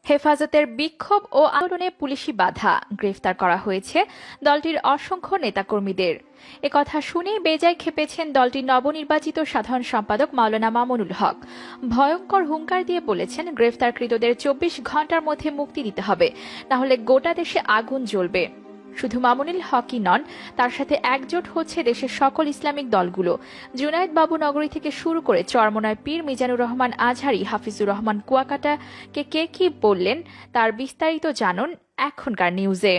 হেফাজতের বিক্ষোভ ও আন্দোলনে পুলিশি বাধা, গ্রেফতার করা হয়েছে দলটির অসংখ্য নেতাকর্মীদের। একথা শুনেই বেজায় খেপেছেন দলটির নবনির্বাচিত সাধারণ সম্পাদক মাওলানা মামুনুল হক। ভয়ঙ্কর হুঙ্কার দিয়ে বলেছেন, গ্রেফতারকৃতদের 24 ঘন্টার মধ্যে মুক্তি দিতে হবে, না হলে গোটা দেশে আগুন জ্বলবে। শুধু মামুনুল হকই নন, তার সাথে একজোট হচ্ছে দেশের সকল ইসলামিক দলগুলো। জুনায়েদ বাবু নগরী থেকে শুরু করে চরমনায় পীর মিজানুর রহমান আজহারি, হাফিজুর রহমান কুয়াকাটাকে কে কি বললেন তার বিস্তারিত জানুন এখনকার নিউজে।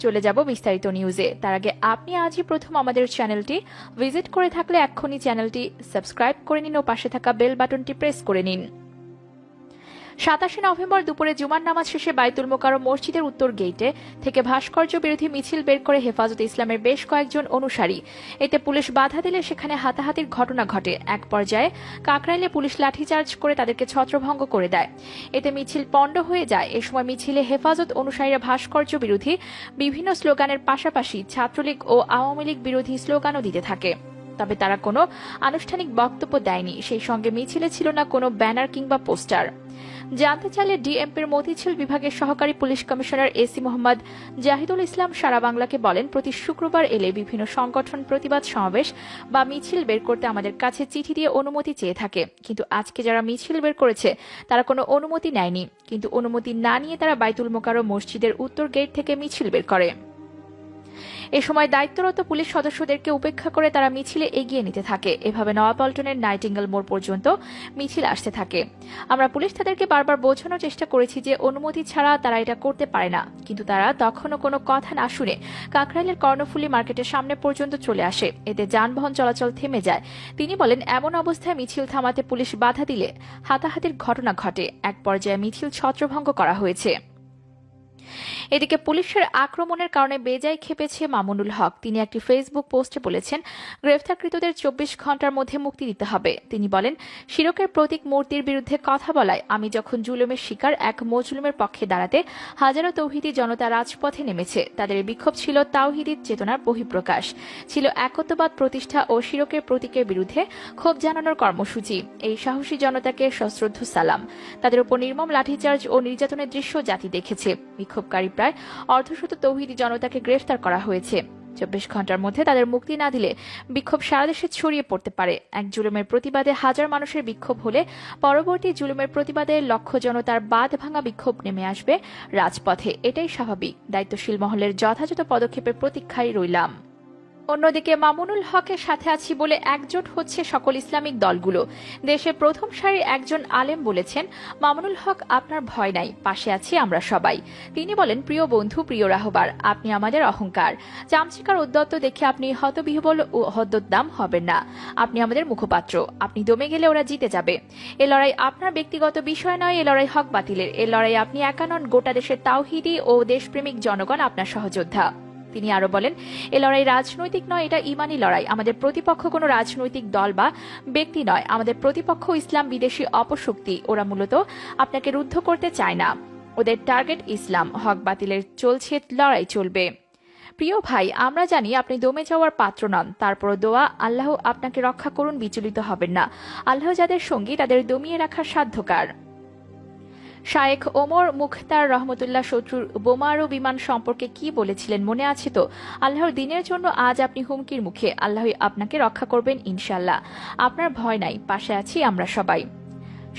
চলে যাব বিস্তারিত নিউজে। তার আগে আপনি আজই প্রথম আমাদের চ্যানেলটি ভিজিট করে থাকলে এক্ষুনি চ্যানেলটি সাবস্ক্রাইব করে নিন ও পাশে থাকা বেল বাটনটি প্রেস করে নিন। 27 নভেম্বর দুপুরে জুমার নামাজ শেষে বাইতুল মোকাররম মসজিদের উত্তর গেইটে থেকে ভাস্কর্য বিরোধী মিছিল বের করে হেফাজতে ইসলামের বেশ কয়েকজন অনুসারী। এতে পুলিশ বাধা দিলে সেখানে হাতাহাতির ঘটনা ঘটে। এক পর্যায়ে কাকরাইলে পুলিশ লাঠিচার্জ করে তাদেরকে ছত্রভঙ্গ করে দেয়। এতে মিছিল পণ্ড হয়ে যায়। এ সময় মিছিলে হেফাজত অনুসারীরা ভাস্কর্য বিরোধী বিভিন্ন স্লোগানের পাশাপাশি ছাত্রলীগ ও আওয়ামী লীগ বিরোধী স্লোগানও দিতে থাকে। তবে তারা কোনো আনুষ্ঠানিক বক্তব্য দেয়নি। সেই সঙ্গে মিছিলে ছিল না কোনো ব্যানার কিংবা পোস্টার। জানতে চাইলে ডিএমপির মতিঝিল বিভাগের সহকারী police commissioner AC Mohammad Zahidul Islam সারা বাংলাকে বলেন, প্রতি শুক্রবার এলে বিভিন্ন সংগঠন প্রতিবাদ সমাবেশ বা মিছিল বের করতে আমাদের কাছে চিঠি দিয়ে অনুমতি চেয়ে থাকে, কিন্তু আজকে যারা মিছিল বের করেছে তারা কোনো অনুমতি নেয়নি। কিন্তু অনুমতি না নিয়ে তারা বাইতুল মোকাররম মসজিদের উত্তর গেট থেকে মিছিল বের করে। এ সময় দায়িত্বরত পুলিশ সদস্যদেরকে উপেক্ষা করে তারা মিছিলে এগিয়ে নিতে থাকে। এভাবে নয়াপল্টনের নাইটিঙ্গেল মোড় পর্যন্ত মিছিল আসতে থাকে। আমরা পুলিশ তাদেরকে বারবার বোঝানোর চেষ্টা করেছি যে অনুমতি ছাড়া তারা এটা করতে পারে না, কিন্তু তারা তখনও কোনো কথা না শুনে কাকরাইলের কর্ণফুলী মার্কেটের সামনে পর্যন্ত চলে আসে। এতে যানবাহন চলাচল থেমে যায়। তিনি বলেন, এমন অবস্থায় মিছিল থামাতে পুলিশ বাধা দিলে হাতাহাতির ঘটনা ঘটে। এক পর্যায়ে মিছিল ছত্রভঙ্গ করা হয়েছে। এদিকে পুলিশের আক্রমণের কারণে বেজায় খেপেছে মামুনুল হক। তিনি একটি ফেসবুক পোস্টে বলেছেন, গ্রেফতারকৃতদের 24 ঘন্টার মধ্যে মুক্তি দিতে হবে। তিনি বলেন, শিরকের প্রতীক মূর্তির বিরুদ্ধে কথা বলায় আমি যখন জুলুমের শিকার এক মজলুমের পক্ষে দাঁড়াতে হাজারো তৌহিদি জনতা রাজপথে নেমেছে। তাদের বিক্ষোভ ছিল তাওহিদি চেতনার বহিঃপ্রকাশ, ছিল একত্ববাদ প্রতিষ্ঠা ও শিরকের প্রতীকের বিরুদ্ধে ক্ষোভ জানানোর কর্মসূচি। এই সাহসী জনতাকে সশ্রদ্ধ সালাম। তাদের উপর নির্মম লাঠিচার্জ ও নির্যাতনের দৃশ্য জাতি দেখেছে। বিক্ষোভকারী প্রায় অর্ধশত তৌহিদি জনতাকে গ্রেফতার করা হয়েছে। 24 ঘন্টার মধ্যে তাদের মুক্তি না দিলে বিক্ষোভ সারা দেশে ছড়িয়ে পড়তে পারে। এক জুলুমের প্রতিবাদে হাজার মানুষের বিক্ষোভ হলে পরবর্তী জুলুমের প্রতিবাদে লক্ষ জনতার বাঁধ ভাঙা বিক্ষোভ নেমে আসবে রাজপথে। এটাই স্বাভাবিক। দায়িত্বশীল মহলের যথাযথ পদক্ষেপের প্রতীক্ষায় রইলাম। অন্যদিকে মামুনুল হকের সাথে আছি বলে একজোট হচ্ছে সকল ইসলামিক দলগুলো। দেশের প্রথম সারির একজন আলেম বলেছেন, মামুনুল হক, আপনার ভয় নাই, পাশে আছি আমরা সবাই। তিনি বলেন, প্রিয় বন্ধু, প্রিয় রাহবার, আপনি আমাদের অহংকার, চামচিকার উদ্যত্ত দেখে আপনি হতবিহ্বল ও হদ্দদাম হবেন না। আপনি আমাদের মুখপাত্র। আপনি দমে গেলে ওরা জিতে যাবে। এ লড়াই আপনার ব্যক্তিগত বিষয় নয়, এ লড়াই হক বাতিলের। এ লড়াই আপনি একা নন, গোটা দেশের তাওহিদি ও দেশপ্রেমিক জনগণ আপনার সহযোদ্ধা। তিনি আরো বলেন, এ লড়াই রাজনৈতিক নয়, এটা ইমানি লড়াই। আমাদের প্রতিপক্ষ কোনো রাজনৈতিক দল বা ব্যক্তি নয়। আমাদের প্রতিপক্ষ ইসলাম বিদেশি অপশক্তি। ওরা মূলত আপনাকে রুদ্ধ করতে চায় না। ওদের টার্গেট ইসলাম। হক বাতিলের চলছে লড়াই চলবে। প্রিয় ভাই, আমরা জানি আপনি দমে যাওয়ার পাত্র নন। তারপর দোয়া, আল্লাহ আপনাকে রক্ষা করুন, বিচলিত হবেন না। আল্লাহ যাদের সঙ্গী তাদের দমিয়ে রাখার সাধ্যকার। শায়েখ ওমর মুখতার রহমতুল্লাহ শত্রুর বোমারু বিমান সম্পর্কে কি বলেছিলেন মনে আছে তো? আল্লাহর দিনের জন্য আজ আপনি হুমকির মুখে। আল্লাহই আপনাকে রক্ষা করবেন ইনশাল্লাহ। আপনার ভয় নাই, পাশে আছি আমরা সবাই।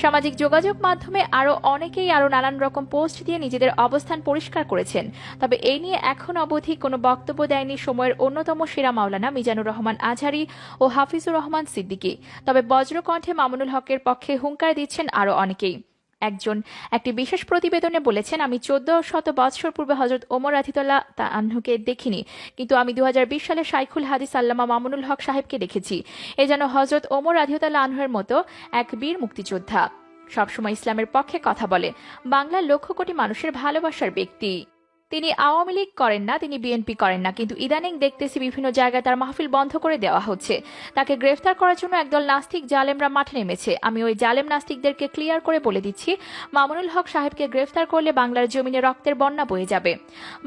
সামাজিক যোগাযোগ মাধ্যমে আরো অনেকেই আরো নানান রকম পোস্ট দিয়ে নিজেদের অবস্থান পরিষ্কার করেছেন। তবে এই নিয়ে এখন অবধি কোনো বক্তব্য দেয়নি সময়ের অন্যতম সেরা মাওলানা মিজানুর রহমান আজহারি ও হাফিজুর রহমান সিদ্দিকী। তবে বজ্রকণ্ঠে মামুনুল হকের পক্ষে হুঙ্কার দিচ্ছেন আরো অনেকেই। একজন একটি বিশেষ প্রতিবেদনে বলেছেন, আমি 1400 বৎসর পূর্বে হযরত ওমর রাদিয়াল্লাহু আনহুকে দেখিনি, কিন্তু আমি 2020 সালে শাইখুল হাদিস আল্লামা মামুনুল হক সাহেবকে দেখেছি। এ যেন হযরত ওমর রাদিয়াল্লাহু আনহুর মতো এক বীর মুক্তিযোদ্ধা। সবসময় ইসলামের পক্ষে কথা বলে, বাংলার লক্ষ কোটি মানুষের ভালোবাসার ব্যক্তি। তিনি আওয়ামী লীগ করেন না, তিনি বিএনপি করেন না, কিন্তু ইদানিং দেখতেছি বিভিন্ন জায়গায় তার মাহফিল বন্ধ করে দেওয়া হচ্ছে। তাকে গ্রেফতার করার জন্য একদল নাস্তিক জালেমরা মাঠে নেমেছে। আমি ওই জালেম নাস্তিকদেরকে ক্লিয়ার করে বলে দিচ্ছি, মামুনুল হক সাহেবকে গ্রেফতার করলে বাংলার জমিনে রক্তের বন্যা বয়ে যাবে।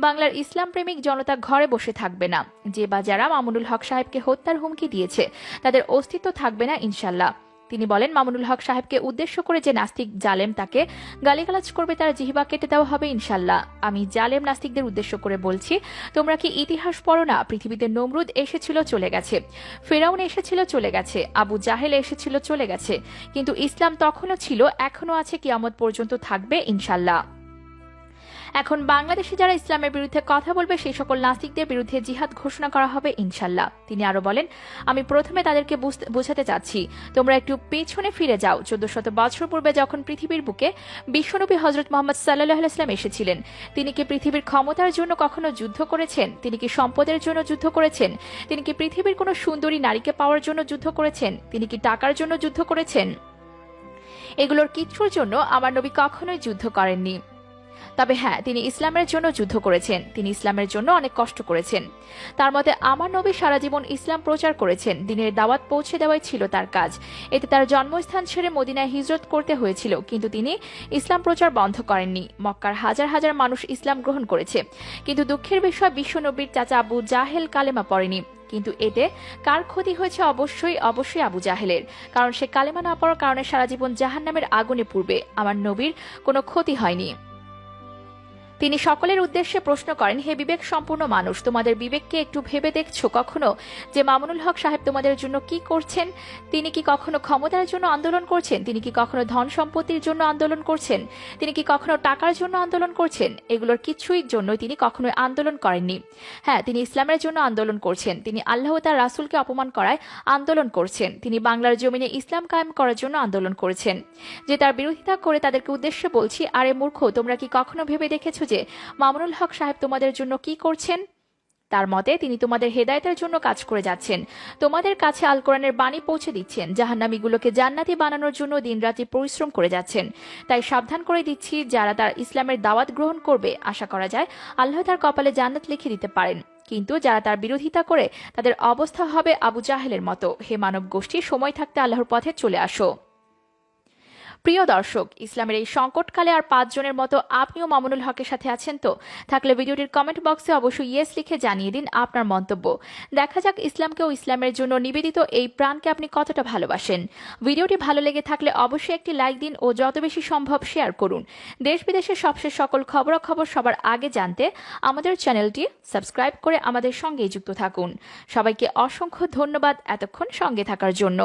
বাংলার ইসলাম প্রেমিক জনতা ঘরে বসে থাকবে না। যে বা যারা মামুনুল হক সাহেবকে হত্যার হুমকি দিয়েছে তাদের অস্তিত্ব থাকবে না ইনশাল্লাহ। তিনি বলেন, মামুনুল হক সাহেবকে উদ্দেশ্য করে যে নাস্তিক জালেম তাকে গালিগালাজ করবে তার জিহ্বা কেটে দেওয়া হবে ইনশাল্লাহ। আমি জালেম নাস্তিকদের উদ্দেশ্য করে বলছি, তোমরা কি ইতিহাস পড়ো না? পৃথিবীতে নমরুদ এসেছিল, চলে গেছে, ফেরাউন এসেছিল, চলে গেছে, আবু জাহেল এসেছিল, চলে গেছে, কিন্তু ইসলাম তখনও ছিল, এখনো আছে, কিয়ামত পর্যন্ত থাকবে ইনশাল্লাহ। এখন বাংলাদেশে যারা ইসলামের বিরুদ্ধে কথা বলবে সেই সকল নাস্তিকদের বিরুদ্ধে জিহাদ ঘোষণা করা হবে ইনশাল্লাহ। তিনি আরো বলেন, আমি প্রথমে তাদেরকে বোঝাতে চাচ্ছি, তোমরা একটু পেছনে ফিরে যাও। 1400 বছর পূর্বে যখন পৃথিবীর বুকে বিশ্বনবী হযরত মুহাম্মদ সাল্লাল্লাহু আলাইহি ওয়াসাল্লাম এসেছিলেন, তিনি কি পৃথিবীর ক্ষমতার জন্য কখনো যুদ্ধ করেছেন? তিনি কি সম্পদের জন্য যুদ্ধ করেছেন? তিনি কি পৃথিবীর কোনো সুন্দরী নারীকে পাওয়ার জন্য যুদ্ধ করেছেন? তিনি কি টাকার জন্য যুদ্ধ করেছেন? এগুলোর কিছুর জন্য আমার নবী কখনোই যুদ্ধ করেননি। তবে হ্যাঁ, তিনি ইসলামের জন্য যুদ্ধ করেছেন, তিনি ইসলামের জন্য অনেক কষ্ট করেছেন। তার মতে আমার নবী সারা জীবন ইসলাম প্রচার করেছেন, দিনের দাওয়াত পৌঁছে দেওয়াই ছিল তার কাজ। এতে তার জন্মস্থান ছেড়ে মদিনায় হিজরত করতে হয়েছিল, কিন্তু তিনি ইসলাম প্রচার বন্ধ করেননি। মক্কার হাজার হাজার মানুষ ইসলাম গ্রহণ করেছে, কিন্তু দুঃখের বিষয় বিশ্ব নবীর চাচা আবু জাহেল কালেমা পড়েনি। কিন্তু এতে কার ক্ষতি হয়েছে? অবশ্যই আবু জাহেলের, কারণ সে কালেমা না পড়ার কারণে সারা জীবন জাহান্নামের আগুনে পুড়বে। আমার নবীর কোনো ক্ষতি হয়নি। তিনি সকলের উদ্দেশ্যে প্রশ্ন করেন, হে বিবেক সম্পূর্ণ মানুষ, তোমাদের বিবেককে একটু ভেবে দেখছো কখনো যে মামুনুল হক সাহেব তোমাদের জন্য কি করছেন? তিনি কি কখনো ক্ষমতার জন্য আন্দোলন করছেন? তিনি কি কখনো ধন সম্পত্তির জন্য আন্দোলন করছেন? তিনি কি কখনো টাকার জন্য আন্দোলন করছেন? এগুলোর কিছুই জন্য তিনি কখনোই আন্দোলন করেননি। হ্যাঁ, তিনি ইসলামের জন্য আন্দোলন করছেন, তিনি আল্লাহ তার রাসূলকে অপমান করায় আন্দোলন করছেন, তিনি বাংলার জমিনে ইসলাম কায়েম করার জন্য আন্দোলন করেছেন। যে তার বিরোধিতা করে তাদেরকে উদ্দেশ্যে বলছি, আরে মূর্খ, তোমরা কি কখনো ভেবে দেখেছো যে মামুনুল হক সাহেব তোমাদের জন্য কি করছেন? তার মতে তিনি তোমাদের হেদায়েতের জন্য কাজ করে যাচ্ছেন, তোমাদের কাছে আল কোরআনের বাণী পৌঁছে দিচ্ছেন, জাহান্নামীগুলোকে জান্নাতি বানানোর জন্য দিনরাত্রি পরিশ্রম করে যাচ্ছেন। তাই সাবধান করে দিচ্ছি, যারা তার ইসলামের দাওয়াত গ্রহণ করবে, আশা করা যায় আল্লাহ তার কপালে জান্নাত লিখে দিতে পারেন। কিন্তু যারা তার বিরোধিতা করে, তাদের অবস্থা হবে আবু জাহেলের মতো। হে মানব গোষ্ঠী, সময় থাকতে আল্লাহর পথে চলে আসো। প্রিয় দর্শক, ইসলামের এই সংকটকালে আর 5 জনের মতো আপনিও মামুনুল হকের সাথে আছেন তো? থাকলে ভিডিওটির কমেন্ট বক্সে অবশ্যই ইয়েস লিখে জানিয়ে দিন আপনার মন্তব্য। দেখা যাক ইসলামকে ও ইসলামের জন্য নিবেদিত এই প্রাণকে আপনি কতটা ভালোবাসেন। ভিডিওটি ভালো লেগে থাকলে অবশ্যই একটি লাইক দিন ও যত বেশি সম্ভব শেয়ার করুন। দেশ বিদেশের সবশেষ সকল খবরাখবর সবার আগে জানতে আমাদের চ্যানেলটি সাবস্ক্রাইব করে আমাদের সঙ্গেই যুক্ত থাকুন। সবাইকে অসংখ্য ধন্যবাদ এতক্ষণ সঙ্গে থাকার জন্য।